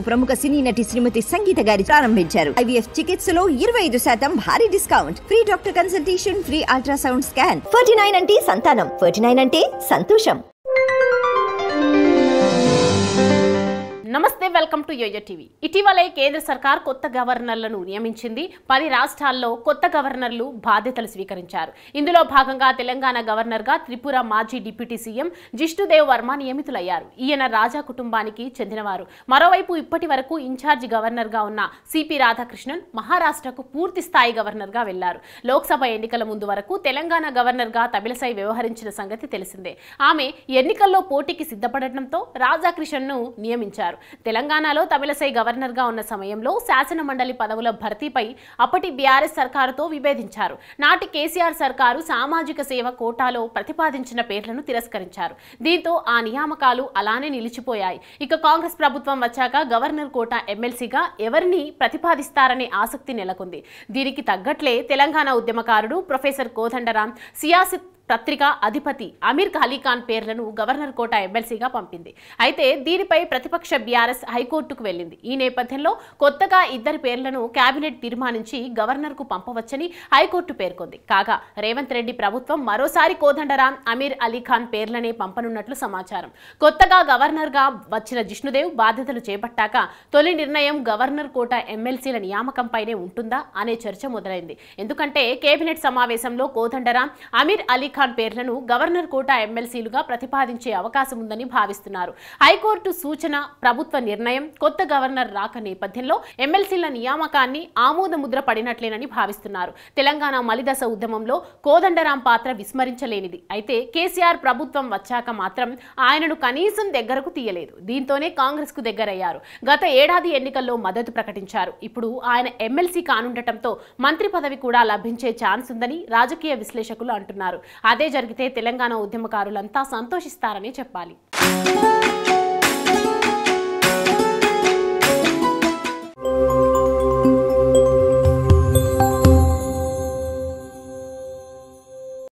ప్రముఖ సినీ నటి శ్రీమతి సంగీత గారి ప్రారంభించారు. IVF చికిత్సలో 25% భారీ discount, free doctor consultation, free ultrasound scan. 49 అంటే సంతానం, 49 అంటే సంతోషం. నమస్తే, వెల్కమ్ టు యోయో టీవీ. ఇటీవలే కేంద్ర సర్కార్ కొత్త గవర్నర్లను నియమించింది. 10 రాష్ట్రాల్లో కొత్త గవర్నర్లు బాధ్యతలు స్వీకరించారు. ఇందులో భాగంగా తెలంగాణ గవర్నర్గా త్రిపుర మాజీ డిప్యూటీ సీఎం జిష్ణుదేవ్ వర్మ నియమితులయ్యారు. ఈయన రాజా కుటుంబానికి చెందినవారు. మరోవైపు ఇప్పటి వరకు ఇన్ఛార్జి గవర్నర్గా ఉన్న సిపి రాధాకృష్ణన్ మహారాష్ట్రకు పూర్తి స్థాయి గవర్నర్గా వెళ్లారు. లోక్సభ ఎన్నికల ముందు వరకు తెలంగాణ గవర్నర్గా తమిళసై వ్యవహరించిన సంగతి తెలిసిందే. ఆమె ఎన్నికల్లో పోటీకి సిద్ధపడటంతో రాధాకృష్ణన్ను నియమించారు. తెలంగాణలో తమిళసై గవర్నర్గా ఉన్న సమయంలో శాసన మండలి పదవుల భర్తీపై అప్పటి బీఆర్ఎస్ సర్కారుతో విభేదించారు. నాటి కేసీఆర్ సర్కారు సామాజిక సేవ కోటాలో ప్రతిపాదించిన పేర్లను తిరస్కరించారు. దీంతో ఆ నియామకాలు అలానే నిలిచిపోయాయి. ఇక కాంగ్రెస్ ప్రభుత్వం వచ్చాక గవర్నర్ కోటా ఎమ్మెల్సీగా ఎవరిని ప్రతిపాదిస్తారనే ఆసక్తి నెలకొంది. దీనికి తగ్గట్లే తెలంగాణ ఉద్యమకారుడు ప్రొఫెసర్ కోదండరాం సియాసత్ పత్రిక అధిపతి అమీర్ అలీఖాన్ పేర్లను గవర్నర్ కోటా ఎమ్మెల్సీగా పంపింది. అయితే దీనిపై ప్రతిపక్ష బీఆర్ఎస్ హైకోర్టుకు వెళ్లింది. ఈ నేపథ్యంలో కొత్తగా 2 పేర్లను కేబినెట్ తీర్మానించి గవర్నర్కు పంపవచ్చని హైకోర్టు పేర్కొంది. కాగా రేవంత్ రెడ్డి ప్రభుత్వం మరోసారి కోదండరాం, అమీర్ అలీఖాన్ పేర్లనే పంపనున్నట్లు సమాచారం. కొత్తగా గవర్నర్గా వచ్చిన జిష్ణుదేవ్ బాధ్యతలు చేపట్టాక తొలి నిర్ణయం గవర్నర్ కోటా ఎమ్మెల్సీల నియామకంపైనే ఉంటుందా అనే చర్చ మొదలైంది. ఎందుకంటే కేబినెట్ సమావేశంలో కోదండరాం, అమీర్ అలీఖాన్ పేర్లను గవర్నర్ కోటా ఎమ్మెల్సీలుగా ప్రతిపాదించే అవకాశం ఉందని భావిస్తున్నారు. హైకోర్టు సూచన, ప్రభుత్వ నిర్ణయం, కొత్త గవర్నర్ రాక నేపథ్యంలో ఎమ్మెల్సీల నియామకాన్ని ఆమోద ముద్ర పడినట్లేనని భావిస్తున్నారు. తెలంగాణ మలిదశ ఉద్యమంలో కోదండరాం పాత్ర విస్మరించలేనిది. అయితే కేసీఆర్ ప్రభుత్వం వచ్చాక మాత్రం ఆయనను కనీసం దగ్గరకు తీయలేదు. దీంతోనే కాంగ్రెస్ కు దగ్గరయ్యారు. గత ఏడాది ఎన్నికల్లో మద్దతు ప్రకటించారు. ఇప్పుడు ఆయన ఎమ్మెల్సీ కానుండటంతో మంత్రి పదవి కూడా లభించే ఛాన్స్ ఉందని రాజకీయ విశ్లేషకులు అంటున్నారు. అదే జరిగితే తెలంగాణ ఉద్యమకారులంతా సంతోషిస్తారని చెప్పాలి.